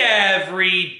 everybody,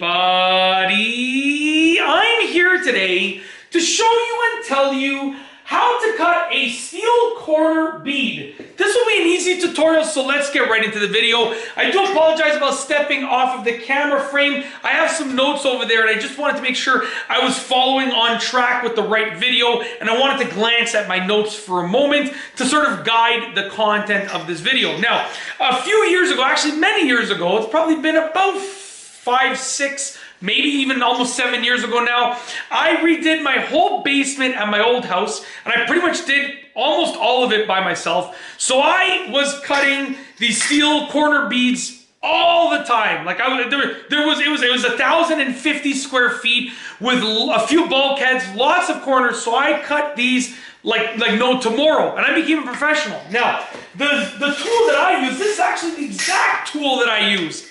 I'm here today to show you and tell you how to cut a steel corner bead. This will be an easy tutorial, so let's get right into the video. I do apologize about stepping off of the camera frame. I have some notes over there and I just wanted to make sure I was following on track with the right video, and I wanted to glance at my notes for a moment to sort of guide the content of this video. Now, a few years ago, actually many years ago, it's probably been about 5, 6, maybe even almost 7 years ago now, I redid my whole basement at my old house, and I pretty much did almost all of it by myself. So I was cutting these steel corner beads all the time. Like it was 1,050 square feet with a few bulkheads, lots of corners. So I cut these like no tomorrow, and I became a professional. Now, the tool that I use, this is actually the exact tool that I use.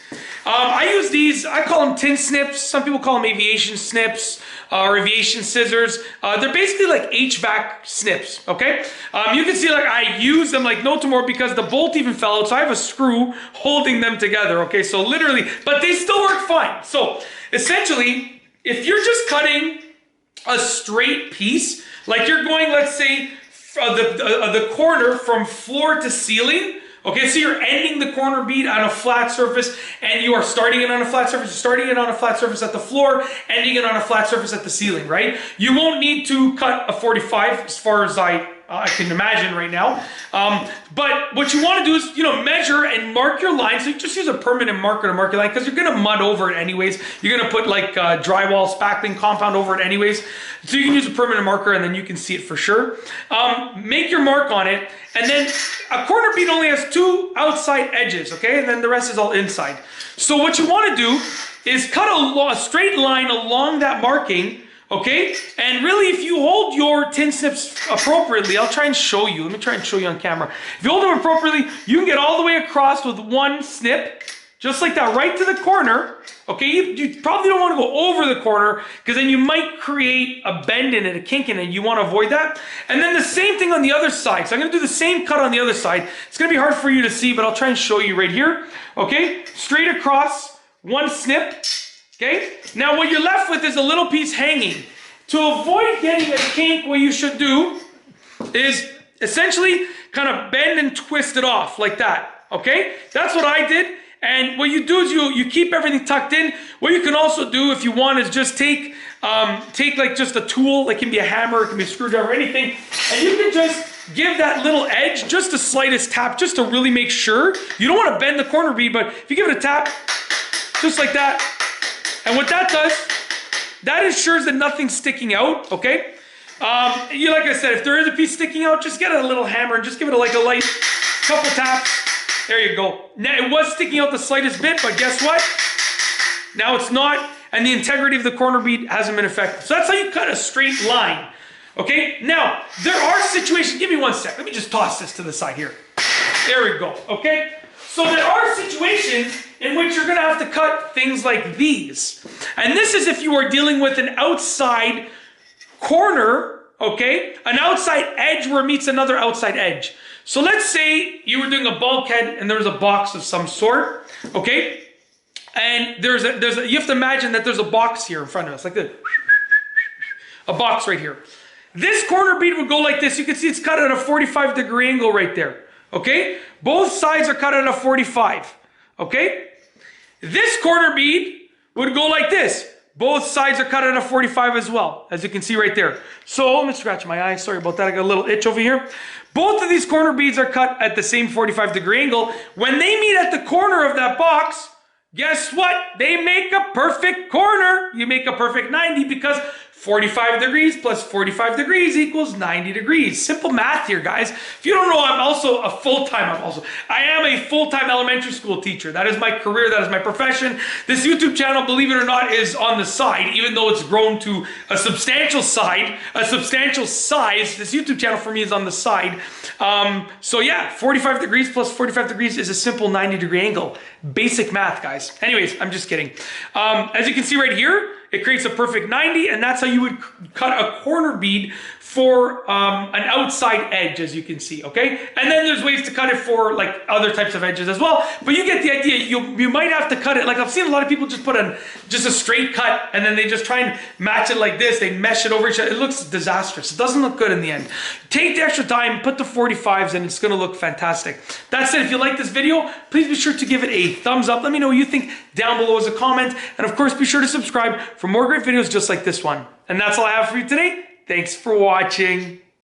I use these, I call them tin snips. Some people call them aviation snips or aviation scissors. They're basically like HVAC snips, okay? You can see like I use them like no tomorrow because the bolt even fell out, so I have a screw holding them together, okay? So literally, but they still work fine. So essentially, if you're just cutting a straight piece, like you're going, let's say, the corner from floor to ceiling, okay, so you're ending the corner bead on a flat surface, and you are starting it on a flat surface, starting it on a flat surface at the floor, ending it on a flat surface at the ceiling, right? You won't need to cut a 45 as far as I can imagine right now. But what you want to do is, measure and mark your line. So you just use a permanent marker to mark your line because you're going to mud over it anyways. You're going to put like drywall spackling compound over it anyways. So you can use a permanent marker and then you can see it for sure. Make your mark on it. And then a corner bead only has 2 outside edges, okay? And then the rest is all inside. So what you want to do is cut a straight line along that marking, okay? And really, if you hold your tin snips appropriately, I'll try and show you. Let me try and show you on camera. If you hold them appropriately, you can get all the way across with one snip, just like that, right to the corner, okay? You probably don't want to go over the corner because then you might create a bend in it, a kink in it. You want to avoid that. And then the same thing on the other side. So I'm going to do the same cut on the other side. It's going to be hard for you to see, but I'll try and show you right here, okay? Straight across, one snip. Okay, now what you're left with is a little piece hanging. To avoid getting a kink, what you should do is essentially kind of bend and twist it off like that, okay? That's what I did. And what you do is you keep everything tucked in. What you can also do if you want is just take like just a tool, like it can be a hammer, it can be a screwdriver, anything, and you can just give that little edge just the slightest tap just to really make sure. You don't want to bend the corner bead, but if you give it a tap, just like that, and what that does, that ensures that nothing's sticking out, okay? Like I said, if there is a piece sticking out, just get a little hammer and just give it a light couple taps. There you go. Now, it was sticking out the slightest bit, but guess what? Now it's not, and the integrity of the corner bead hasn't been affected. So that's how you cut a straight line, okay? Now, there are situations, give me one sec. Let me just toss this to the side here. There we go, okay? So there are situations in which you're going to have to cut things like these. And this is if you are dealing with an outside corner, okay? An outside edge where it meets another outside edge. So let's say you were doing a bulkhead and there was a box of some sort, okay? And you have to imagine that there's a box here in front of us, like this. A box right here. This corner bead would go like this. You can see it's cut at a 45-degree angle right there. Okay? Both sides are cut at a 45. Okay? This corner bead would go like this. Both sides are cut at a 45 as well, as you can see right there. So, let me scratch my eye. Sorry about that. I got a little itch over here. Both of these corner beads are cut at the same 45-degree angle. When they meet at the corner of that box, guess what? They make a perfect corner. You make a perfect 90 because 45 degrees plus 45 degrees equals 90 degrees. Simple math here, guys. If you don't know, I am a full-time elementary school teacher. That is my career. That is my profession. This YouTube channel, believe it or not, is on the side, even though it's grown to a substantial size. This YouTube channel for me is on the side. So yeah, 45 degrees plus 45 degrees is a simple 90-degree angle. Basic math, guys. Anyways, I'm just kidding. As you can see right here, it creates a perfect 90, and that's how you would cut a corner bead for an outside edge, as you can see, okay? And then there's ways to cut it for like other types of edges as well, but you get the idea. You might have to cut it, like I've seen a lot of people just put just a straight cut, and then they just try and match it like this. They mesh it over each other. It looks disastrous. It doesn't look good in the end. Take the extra time, put the 45s, and it's gonna look fantastic. That said, if you like this video, please be sure to give it a thumbs up. Let me know what you think down below as a comment, and of course, be sure to subscribe for more great videos just like this one. And that's all I have for you today. Thanks for watching.